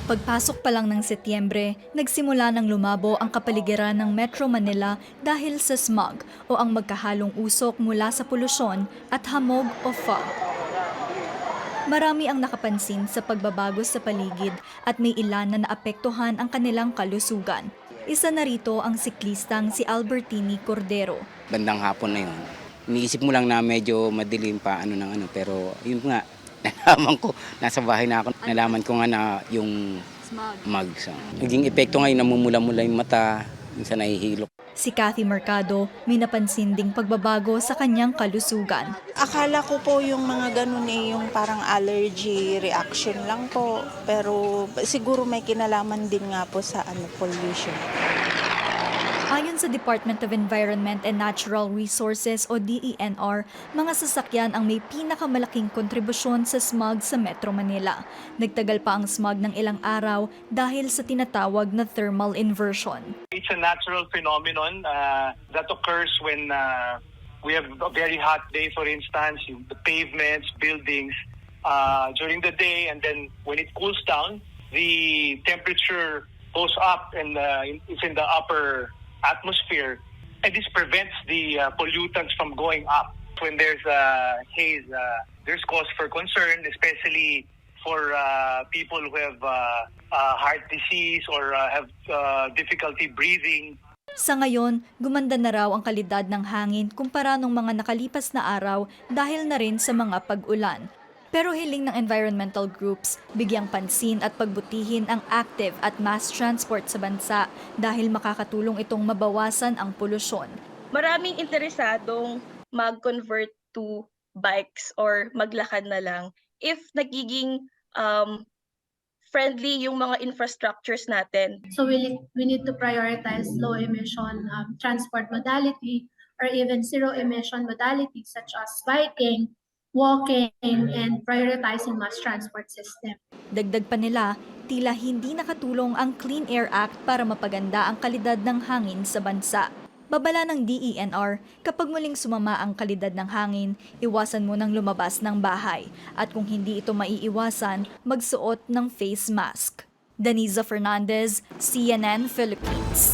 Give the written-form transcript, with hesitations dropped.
Pagpasok pa lang ng Setyembre, nagsimula ng lumabo ang kapaligiran ng Metro Manila dahil sa smog o ang magkahalong usok mula sa polusyon at hamog o fog. Marami ang nakapansin sa pagbabago sa paligid at may ilan na naapektuhan ang kanilang kalusugan. Isa na rito ang siklistang si Albertini Cordero. Bandang hapon na yun. Iniisip mo lang na medyo madilim pa pero yun nga, nalaman ko, nasa bahay na ako, nalaman ko nga na yung smog. So, naging epekto ngayon, namumula-mula yung mata, minsan nahihilok. Si Cathy Mercado may napansin ding pagbabago sa kanyang kalusugan. Akala ko po yung mga ganun yung parang allergy reaction lang po. Pero siguro may kinalaman din nga po sa pollution. Ayon sa Department of Environment and Natural Resources o DENR, mga sasakyan ang may pinakamalaking kontribusyon sa smog sa Metro Manila. Nagtagal pa ang smog ng ilang araw dahil sa tinatawag na thermal inversion. It's a natural phenomenon that occurs when we have a very hot day, for instance, the pavements, buildings during the day, and then when it cools down, the temperature goes up and it's in the upper atmosphere, and this prevents the pollutants from going up. When there's haze, there's cause for concern, especially for people who have heart disease or have difficulty breathing. Sa ngayon, gumanda na raw ang kalidad ng hangin kumpara nung mga nakalipas na araw dahil na rin sa mga pag-ulan. Pero hiling ng environmental groups, bigyang pansin at pagbutihin ang active at mass transport sa bansa dahil makakatulong itong mabawasan ang polusyon. Maraming interesadong mag-convert to bikes or maglakad na lang if nagiging friendly yung mga infrastructures natin. So we need to prioritize low emission transport modality or even zero emission modalities such as biking, walking, and prioritizing mass transport system. Dagdag pa nila, tila hindi nakatulong ang Clean Air Act para mapaganda ang kalidad ng hangin sa bansa. Babala ng DENR, kapag muling sumama ang kalidad ng hangin, iwasan mo nang lumabas ng bahay. At kung hindi ito maiiwasan, magsuot ng face mask. Daniza Fernandez, CNN Philippines.